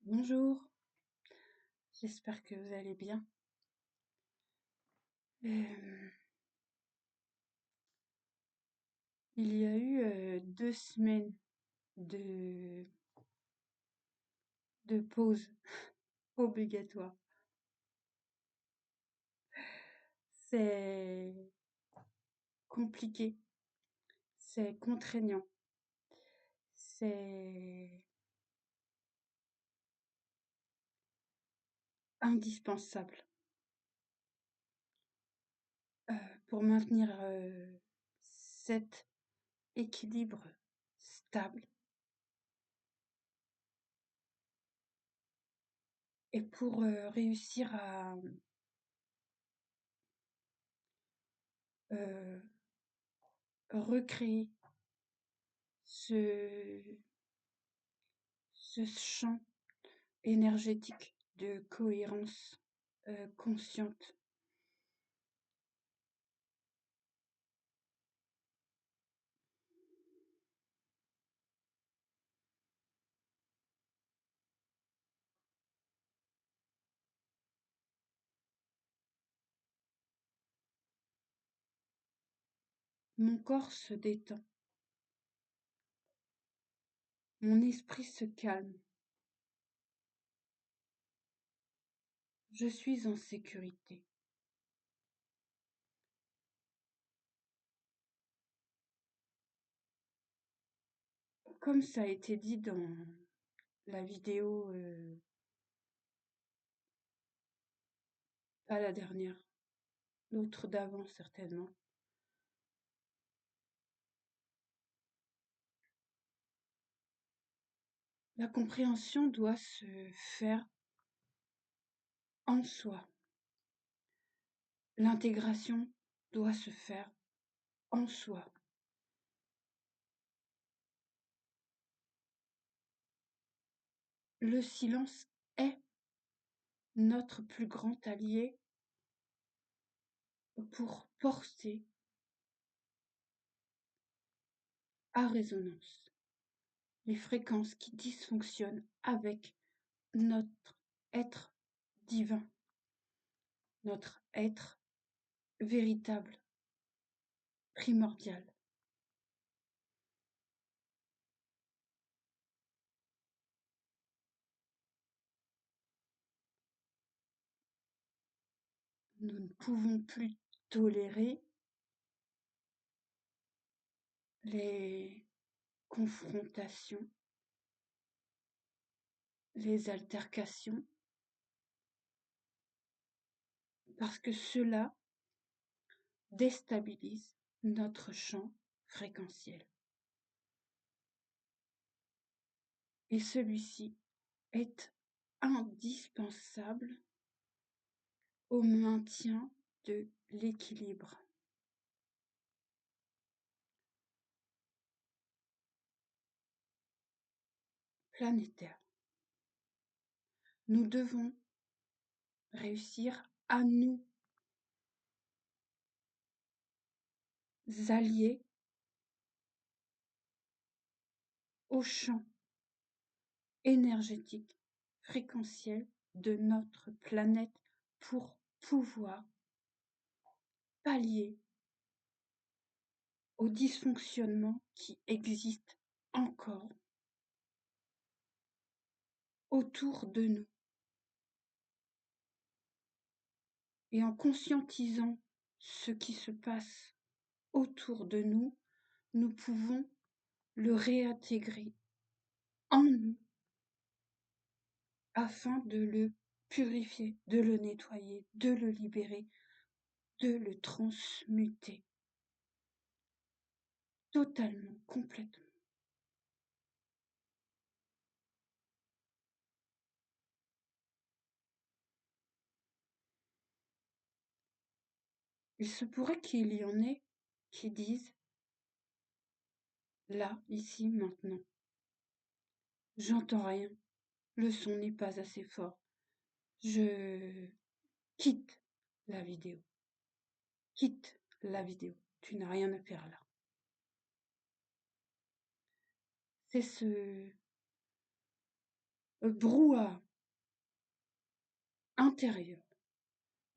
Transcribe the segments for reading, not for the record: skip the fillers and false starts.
Bonjour, j'espère que vous allez bien. Hem, il y a eu, 2 semaines de pause obligatoire. C'est compliqué, c'est contraignant, c'est indispensable, pour maintenir, cet équilibre stable et pour, réussir à, heu, recréer ce champ énergétique de cohérence, consciente. Mon corps se détend, mon esprit se calme, je suis en sécurité. Comme ça a été dit dans la vidéo, pas la dernière, l'autre d'avant certainement, la compréhension doit se faire en soi. L'intégration doit se faire en soi. Le silence est notre plus grand allié pour porter à résonance les fréquences qui dysfonctionnent avec notre être divin, notre être véritable, primordial. Nous ne pouvons plus tolérer les confrontations, les altercations, parce que cela déstabilise notre champ fréquentiel. Et celui-ci est indispensable au maintien de l'équilibre planétaire. Nous devons réussir à nous allier au champ énergétique, fréquentiel de notre planète pour pouvoir pallier aux dysfonctionnements qui existent encore autour de nous. Et en conscientisant ce qui se passe autour de nous, nous pouvons le réintégrer en nous afin de le purifier, de le nettoyer, de le libérer, de le transmuter totalement, complètement. Il se pourrait qu'il y en ait qui disent là, ici, maintenant. J'entends rien, le son n'est pas assez fort. Je quitte la vidéo. Quitte la vidéo. Tu n'as rien à faire là. C'est brouhaha intérieur,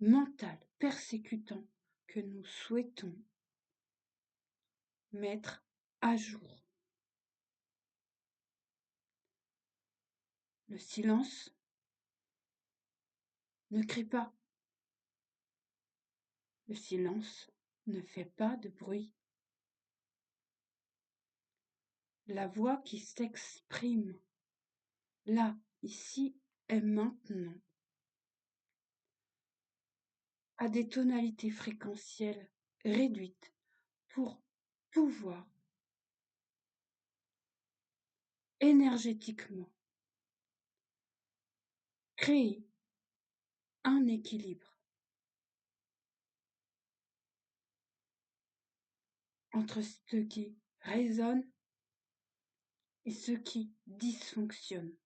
mental, persécutant que nous souhaitons mettre à jour. Le silence ne crie pas. Le silence ne fait pas de bruit. La voix qui s'exprime là, ici et maintenant, a des tonalités fréquentielles réduites pour pouvoir énergétiquement créer un équilibre entre ce qui résonne et ce qui dysfonctionne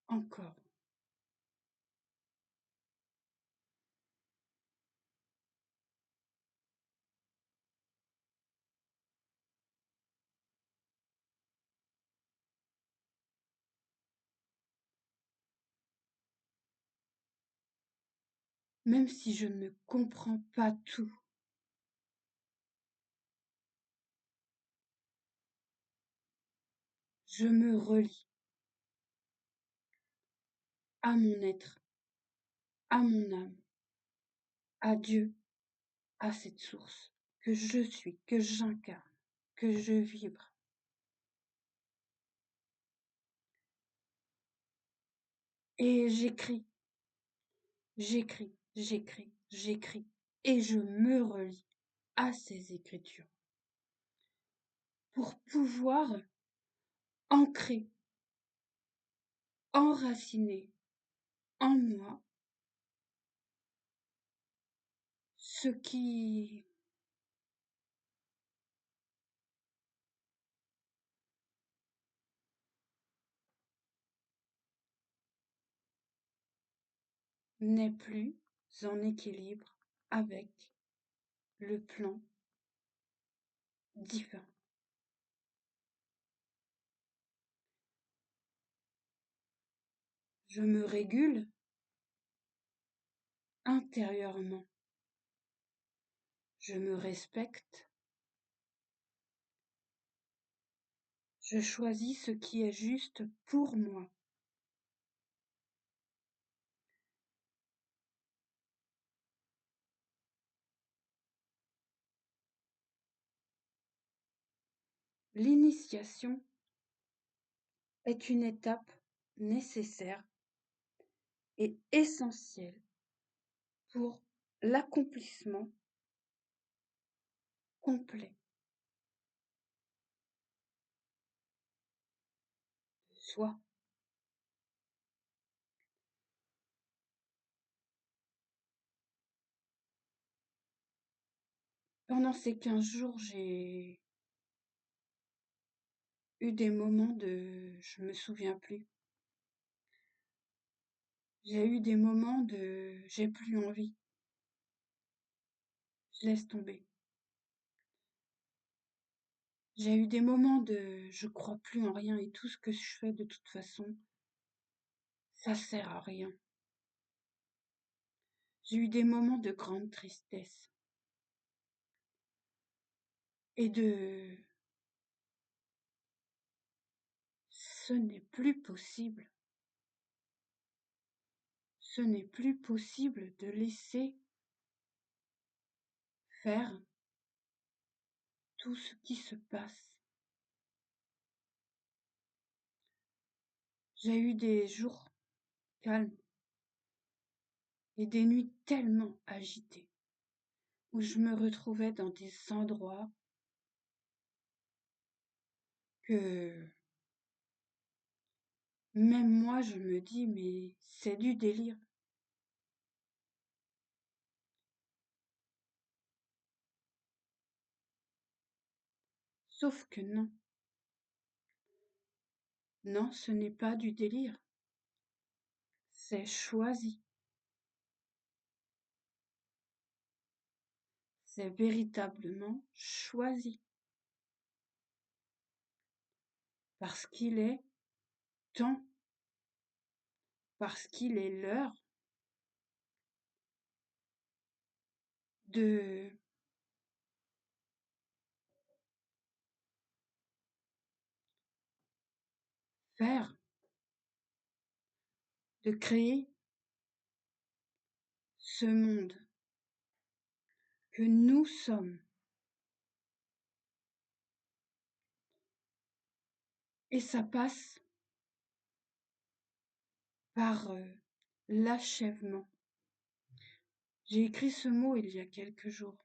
encore. Même si je ne comprends pas tout, je me relie à mon être, à mon âme, à Dieu, à cette source que je suis, que j'incarne, que je vibre. Et j'écris, j'écris, j'écris, j'écris, et je me relie à ces écritures pour pouvoir ancrer, enraciner en moi ce qui n'est plus en équilibre avec le plan divin. Je me régule intérieurement. Je me respecte. Je choisis ce qui est juste pour moi. L'initiation est une étape nécessaire et essentielle pour l'accomplissement complet de soi. Pendant ces 15 jours, j'ai eu des moments de je me souviens plus. J'ai eu des moments de j'ai plus envie. Je laisse tomber. J'ai eu des moments de je crois plus en rien et tout ce que je fais de toute façon, ça sert à rien. J'ai eu des moments de grande tristesse et de ce n'est plus possible. Ce n'est plus possible de laisser faire tout ce qui se passe. J'ai eu des jours calmes et des nuits tellement agitées où je me retrouvais dans des endroits que même moi je me dis mais c'est du délire. Sauf que non. Non, ce n'est pas du délire. C'est choisi. C'est véritablement choisi. Parce qu'il est temps parce qu'il est l'heure de faire, de créer ce monde que nous sommes. Et ça passe par l'achèvement. J'ai écrit ce mot il y a quelques jours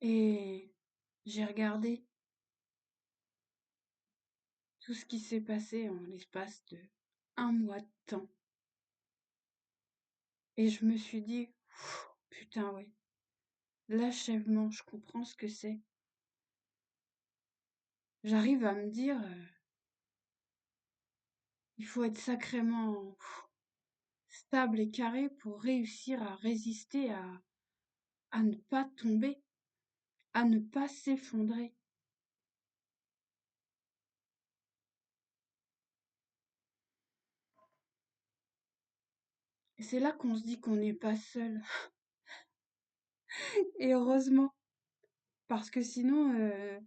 et j'ai regardé tout ce qui s'est passé en l'espace de un mois de temps. Et je me suis dit, putain ouais, l'achèvement, je comprends ce que c'est. J'arrive à me dire, il faut être sacrément stable et carré pour réussir à résister, à ne pas tomber, à ne pas s'effondrer. Et c'est là qu'on se dit qu'on n'est pas seul. Et heureusement, parce que sinon,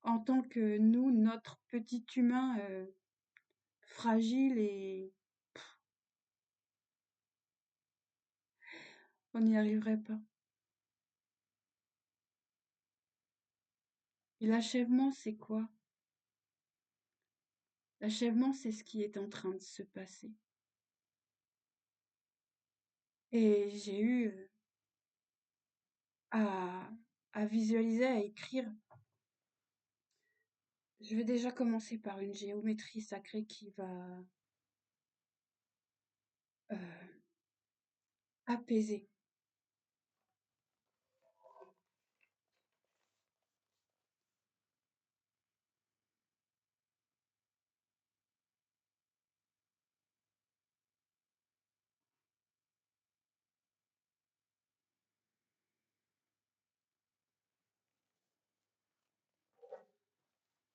en tant que nous, notre petit humain fragile, et on n'y arriverait pas. Et l'achèvement, c'est quoi? L'achèvement, c'est ce qui est en train de se passer. Et j'ai eu à, à visualiser, à écrire. Je vais déjà commencer par une géométrie sacrée qui va apaiser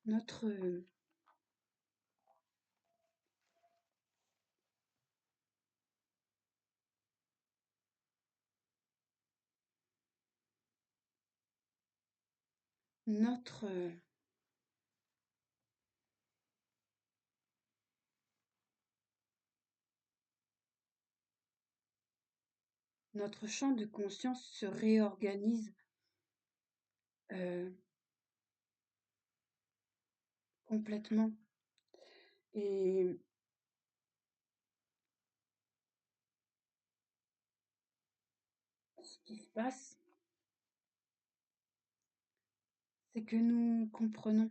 notre notre notre champ de conscience se réorganise complètement. Et ce qui se passe, c'est que nous comprenons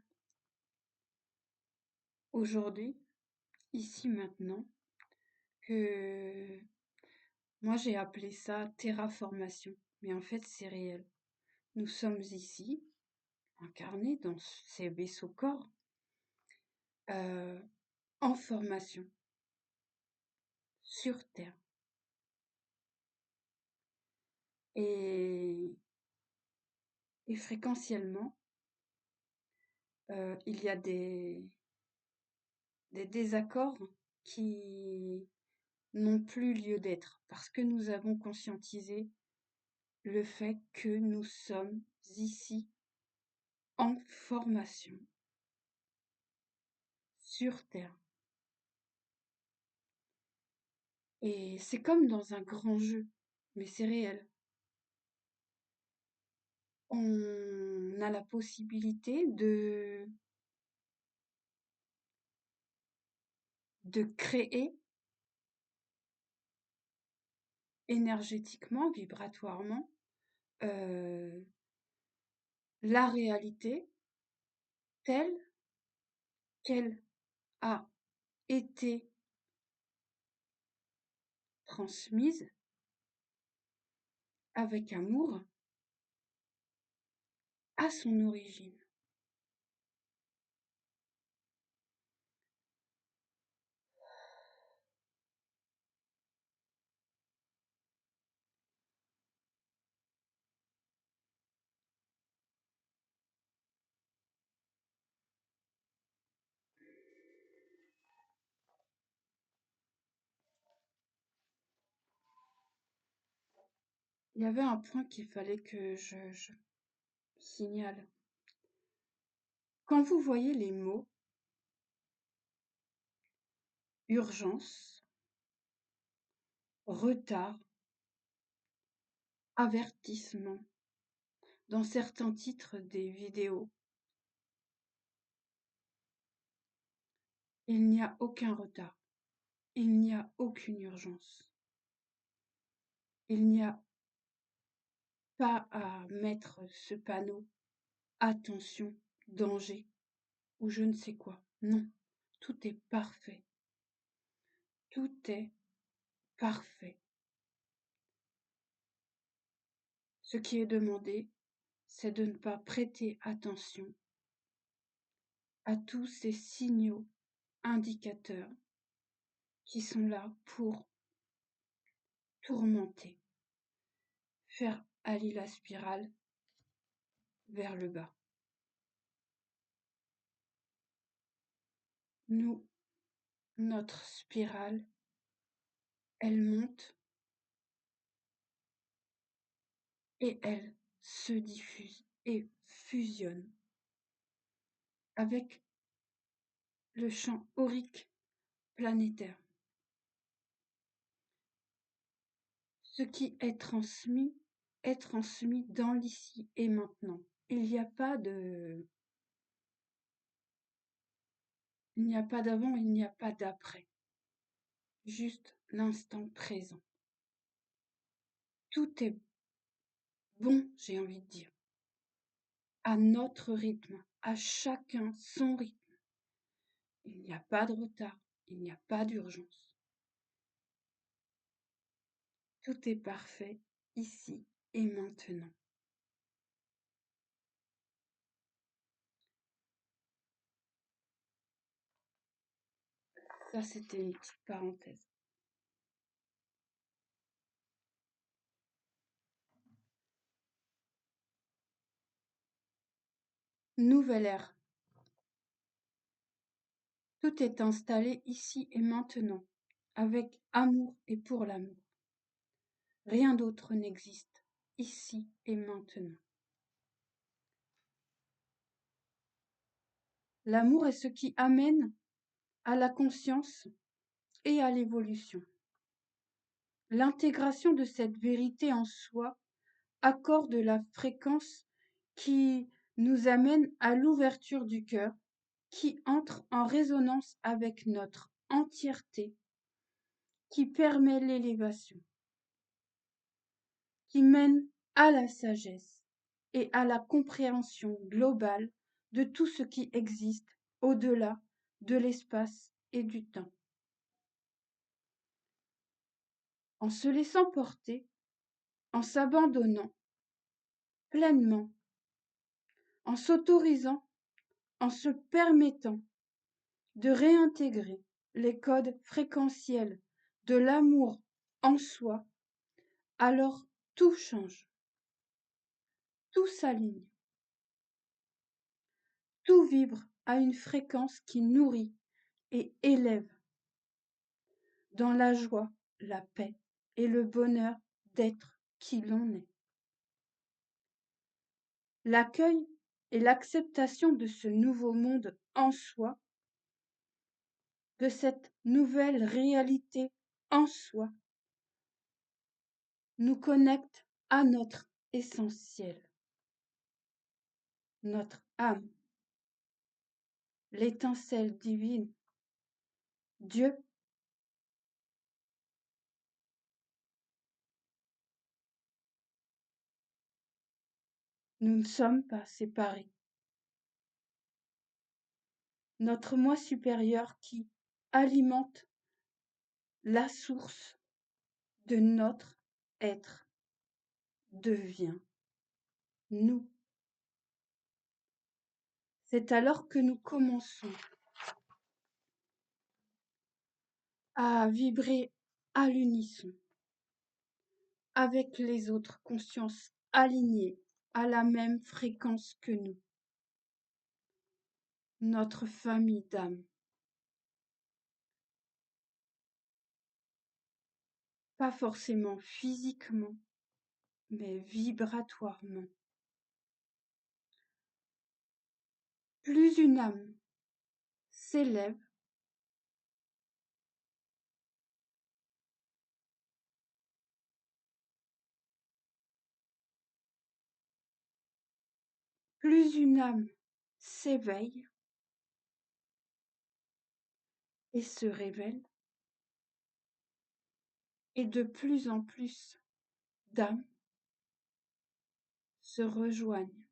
aujourd'hui, ici maintenant, que moi j'ai appelé ça terraformation, mais en fait c'est réel. Nous sommes ici, incarnés dans ces vaisseaux corps, euh, en formation, sur Terre. Et, et fréquentiellement, il y a des désaccords qui n'ont plus lieu d'être parce que nous avons conscientisé le fait que nous sommes ici en formation sur Terre. Et c'est comme dans un grand jeu, mais c'est réel. On a la possibilité de créer énergétiquement, vibratoirement, la réalité telle qu'elle a été transmise avec amour à son origine. Il y avait un point qu'il fallait que je signale. Quand vous voyez les mots urgence, retard, avertissement dans certains titres des vidéos, il n'y a aucun retard, il n'y a aucune urgence. Il n'y a pas à mettre ce panneau attention, danger ou je ne sais quoi. Non, tout est parfait. Tout est parfait. Ce qui est demandé, c'est de ne pas prêter attention à tous ces signaux indicateurs qui sont là pour tourmenter, faire aller la spirale vers le bas. Nous, notre spirale, elle monte et elle se diffuse et fusionne avec le champ aurique planétaire. Ce qui est transmis dans l'ici et maintenant. Il n'y a pas d'avant, il n'y a pas d'après. Juste l'instant présent. Tout est bon, j'ai envie de dire. À notre rythme, à chacun son rythme. Il n'y a pas de retard, il n'y a pas d'urgence. Tout est parfait ici et maintenant. Ça, c'était une petite parenthèse. Nouvelle ère. Tout est installé ici et maintenant, avec amour et pour l'amour. Rien d'autre n'existe, ici et maintenant. L'amour est ce qui amène à la conscience et à l'évolution. L'intégration de cette vérité en soi accorde la fréquence qui nous amène à l'ouverture du cœur, qui entre en résonance avec notre entièreté, qui permet l'élévation, qui mène à la sagesse et à la compréhension globale de tout ce qui existe au-delà de l'espace et du temps. En se laissant porter, en s'abandonnant pleinement, en s'autorisant, en se permettant de réintégrer les codes fréquentiels de l'amour en soi, alors tout change, tout s'aligne, tout vibre à une fréquence qui nourrit et élève dans la joie, la paix et le bonheur d'être qui l'on est. L'accueil et l'acceptation de ce nouveau monde en soi, de cette nouvelle réalité en soi, nous connecte à notre essentiel, notre âme, l'étincelle divine, Dieu. Nous ne sommes pas séparés. Notre moi supérieur qui alimente la source de notre être devient nous. C'est alors que nous commençons à vibrer à l'unisson avec les autres consciences alignées à la même fréquence que nous, notre famille d'âme. Pas forcément physiquement, mais vibratoirement. Plus une âme s'élève, plus une âme s'éveille et se révèle, et de plus en plus d'âmes se rejoignent.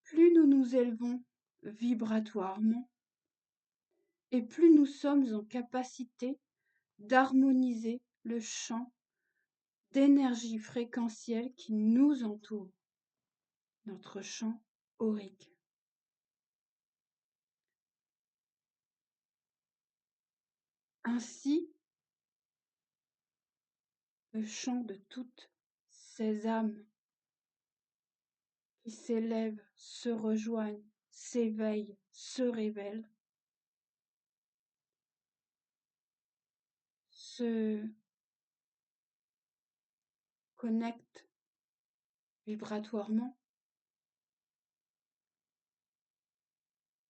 Plus nous nous élevons vibratoirement, et plus nous sommes en capacité d'harmoniser le champ d'énergie fréquentielle qui nous entoure, notre champ aurique. Ainsi, le chant de toutes ces âmes qui s'élèvent, se rejoignent, s'éveillent, se révèlent, se connectent vibratoirement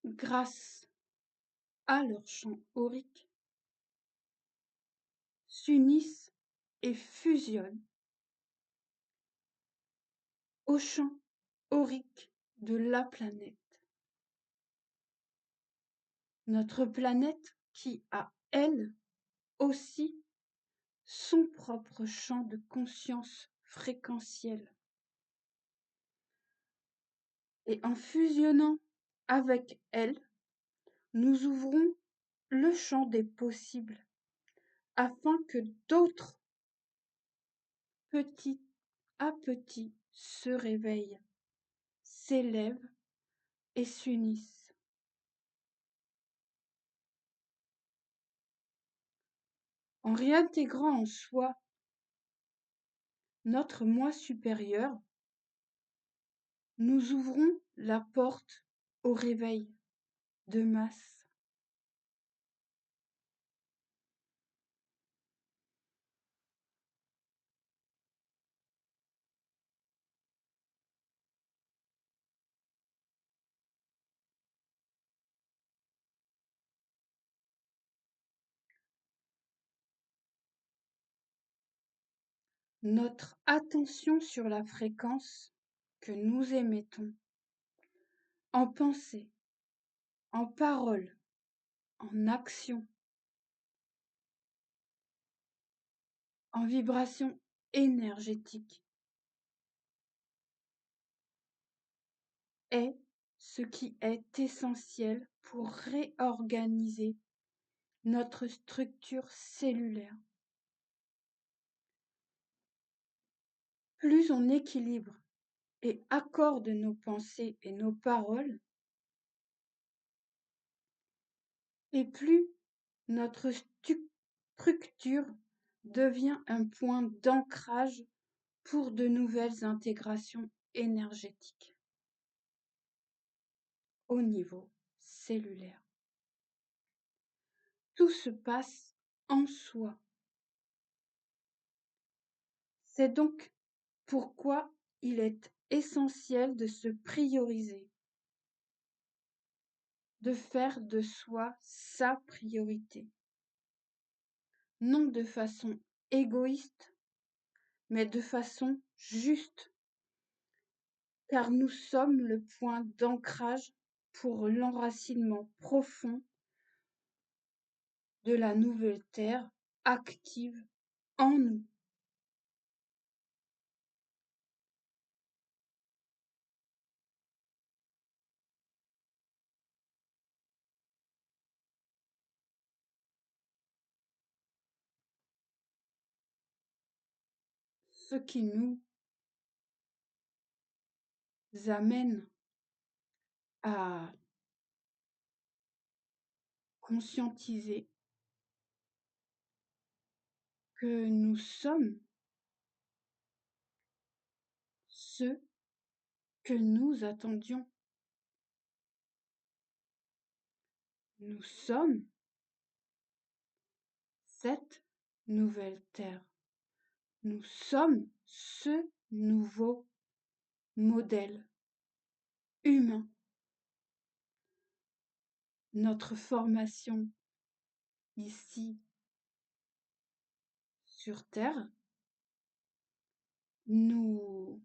grâce à leur champ aurique, s'unissent et fusionnent au champ aurique de la planète. Notre planète qui a, elle aussi, son propre champ de conscience fréquentielle. Et en fusionnant avec elle, nous ouvrons le champ des possibles afin que d'autres, petit à petit, se réveillent, s'élèvent et s'unissent. En réintégrant en soi notre moi supérieur, nous ouvrons la porte au réveil de masse. Notre attention sur la fréquence que nous émettons, en pensée, en parole, en action, en vibration énergétique, est ce qui est essentiel pour réorganiser notre structure cellulaire. Plus on équilibre et accorde nos pensées et nos paroles, et plus notre structure devient un point d'ancrage pour de nouvelles intégrations énergétiques au niveau cellulaire. Tout se passe en soi. C'est donc pourquoi il est essentiel de se prioriser, de faire de soi sa priorité, non de façon égoïste, mais de façon juste, car nous sommes le point d'ancrage pour l'enracinement profond de la nouvelle terre active en nous. Ce qui nous amène à conscientiser que nous sommes ce que nous attendions. Nous sommes cette nouvelle terre. Nous sommes ce nouveau modèle humain. Notre formation ici sur Terre nous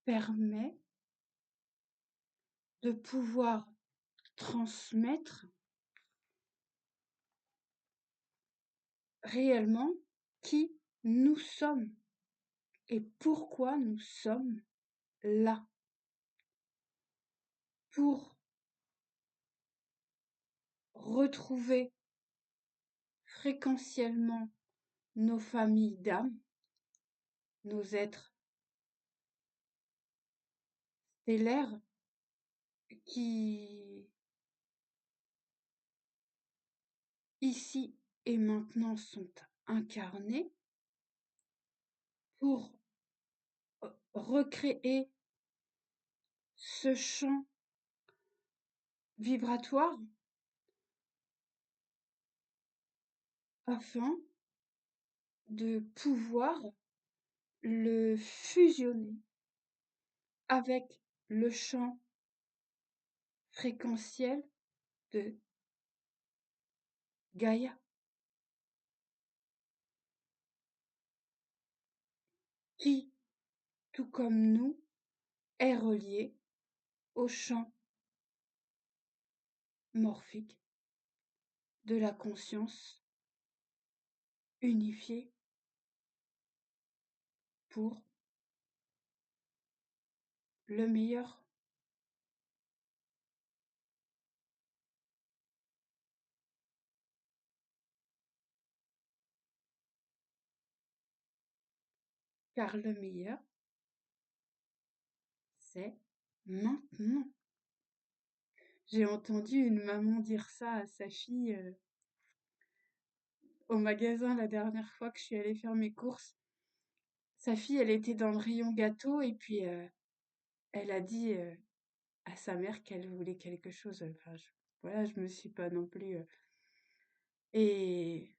permet de pouvoir transmettre réellement qui nous sommes et pourquoi nous sommes là. Pour retrouver fréquentiellement nos familles d'âme, nos êtres stellaires qui, ici et maintenant, sont incarnés pour recréer ce champ vibratoire afin de pouvoir le fusionner avec le champ fréquentiel de Gaïa, qui, tout comme nous, est relié au champ morphique de la conscience unifiée pour le meilleur. Car le meilleur, c'est maintenant. J'ai entendu une maman dire ça à sa fille au magasin la dernière fois que je suis allée faire mes courses. Sa fille, elle était dans le rayon gâteau et puis elle a dit à sa mère qu'elle voulait quelque chose. Enfin, voilà, je me suis pas non plus. Et,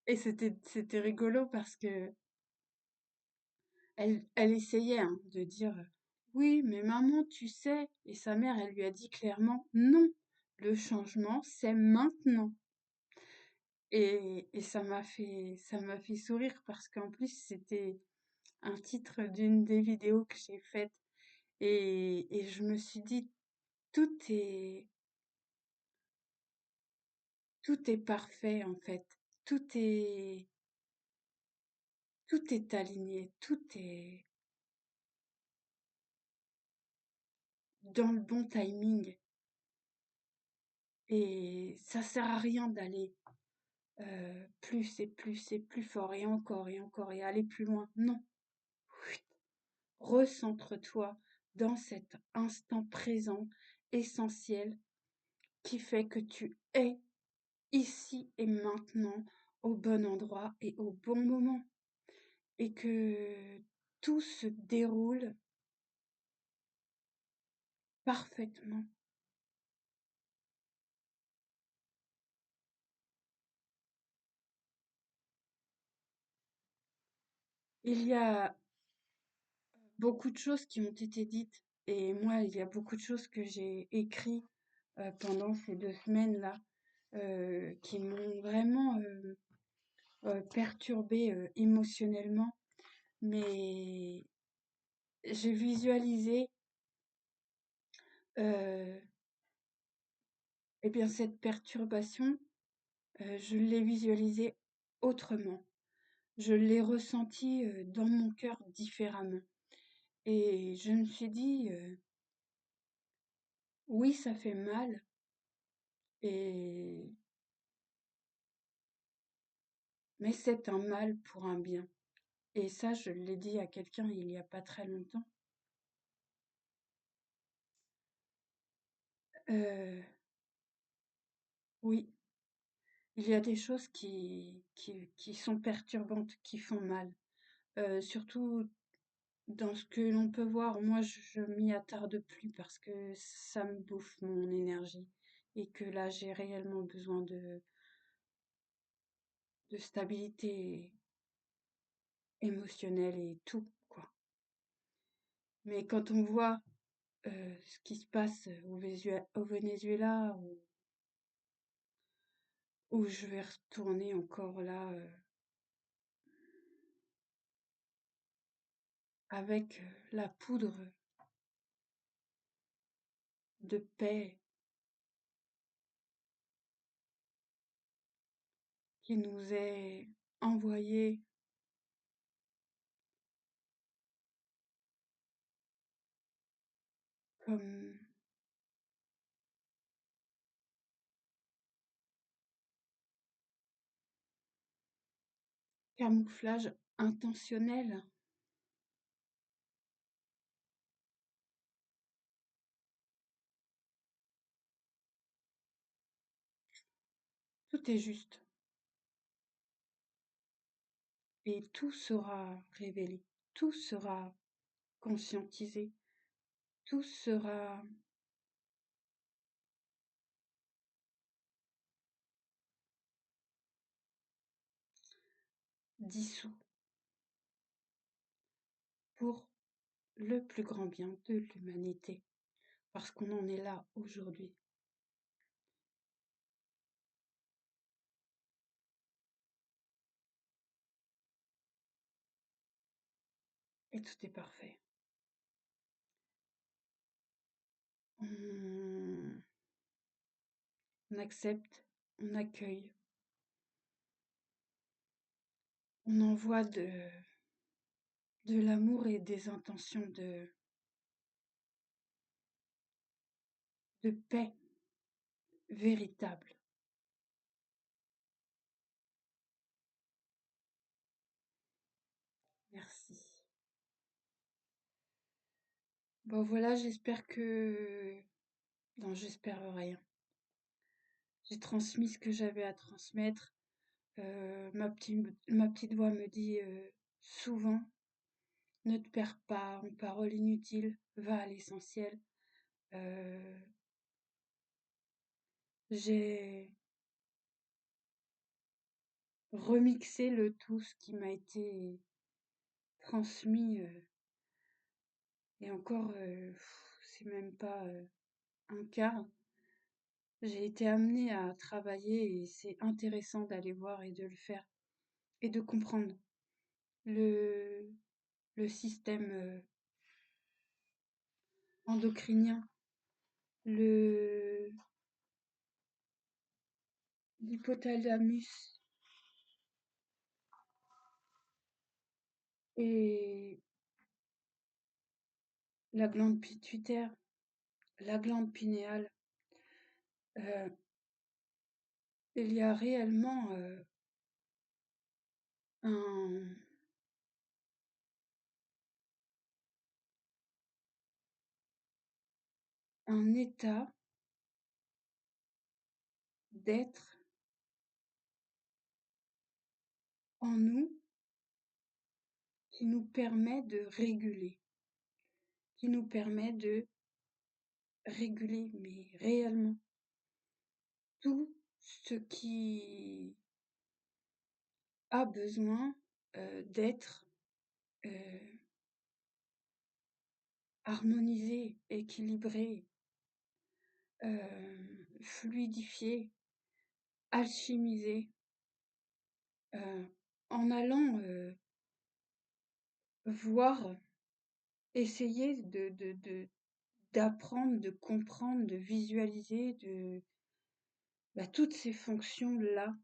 et c'était rigolo parce que elle essayait de dire oui, mais maman, tu sais. Et sa mère, elle lui a dit clairement non, le changement, c'est maintenant. Et ça m'a fait sourire parce qu'en plus, c'était un titre d'une des vidéos que j'ai faites. Et je me suis dit, tout est, tout est parfait en fait. Tout est, tout est aligné. Tout est dans le bon timing. Et ça sert à rien d'aller plus et plus et plus fort et encore et aller plus loin. Non. Recentre-toi dans cet instant présent essentiel qui fait que tu es ici et maintenant au bon endroit et au bon moment et que tout se déroule parfaitement. Il y a beaucoup de choses qui ont été dites et moi, il y a beaucoup de choses que j'ai écrit pendant ces 2 semaines-là qui m'ont vraiment perturbée émotionnellement. Mais j'ai visualisé euh, eh bien cette perturbation, je l'ai visualisée autrement. Je l'ai ressentie dans mon cœur différemment. Et je me suis dit, oui, ça fait mal, et mais c'est un mal pour un bien. Et ça, je l'ai dit à quelqu'un il y a pas très longtemps. Euh, oui, il y a des choses qui sont perturbantes, qui font mal. Surtout dans ce que l'on peut voir. Moi, je m'y attarde plus parce que ça me bouffe mon énergie et que là, j'ai réellement besoin de stabilité émotionnelle et tout, quoi. Mais quand on voit ce qui se passe au Venezuela, où je vais retourner encore là, avec la poudre de paix qui nous est envoyée comme camouflage intentionnel. Tout est juste et tout sera révélé, tout sera conscientisé, tout sera dissous pour le plus grand bien de l'humanité, parce qu'on en est là aujourd'hui. Et tout est parfait. On, on accepte, on accueille, on envoie de l'amour et des intentions de paix véritable. Merci. Bon voilà, j'espère que... Non, j'espère rien. J'ai transmis ce que j'avais à transmettre. Ma petite voix me dit souvent, ne te perds pas en paroles inutiles, va à l'essentiel. Euh, j'ai remixé le tout ce qui m'a été transmis et encore, c'est même pas un quart. J'ai été amenée à travailler et c'est intéressant d'aller voir et de le faire et de comprendre le, le système endocrinien, le l'hypothalamus et la glande pituitaire, la glande pinéale. Euh, il y a réellement un, un état d'être en nous qui nous permet de réguler, qui nous permet de réguler, mais réellement, tout ce qui a besoin d'être euh, harmonisé, équilibré, fluidifié, alchimisé, en allant voir, essayer d'apprendre, de comprendre, de visualiser toutes ces fonctions-là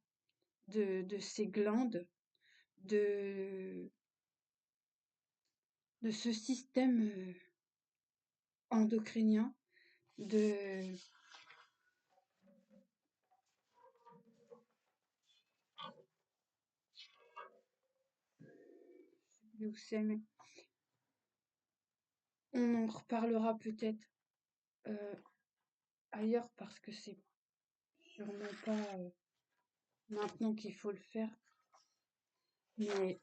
de ces glandes, de, de ce système endocrinien, de leucémie. On en reparlera peut-être ailleurs parce que c'est sûrement pas maintenant qu'il faut le faire. Mais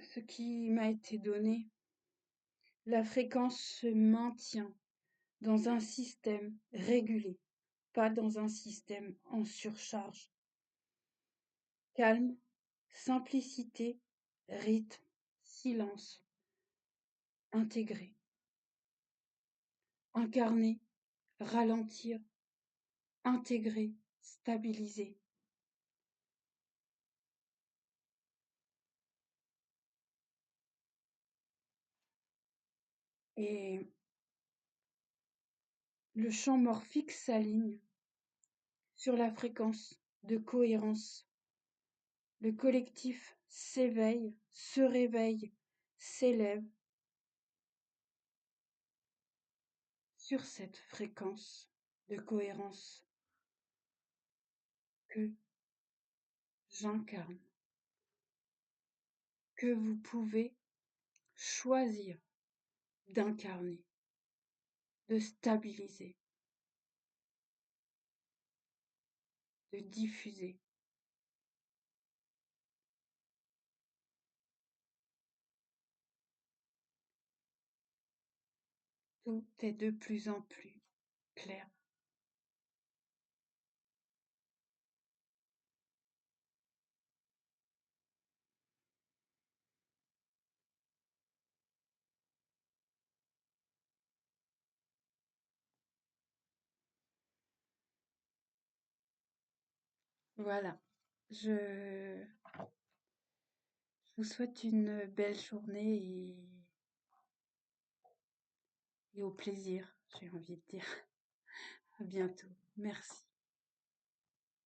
ce qui m'a été donné, la fréquence se maintient dans un système régulé, pas dans un système en surcharge. Calme, simplicité, rythme, silence, intégrer, incarner, ralentir, intégrer, stabiliser. Et le champ morphique s'aligne sur la fréquence de cohérence. Le collectif s'éveille, se réveille, s'élève sur cette fréquence de cohérence que j'incarne, que vous pouvez choisir d'incarner, de stabiliser, de diffuser. Tout est de plus en plus clair. Voilà. Je vous souhaite une belle journée et au plaisir, j'ai envie de dire. À bientôt. Merci.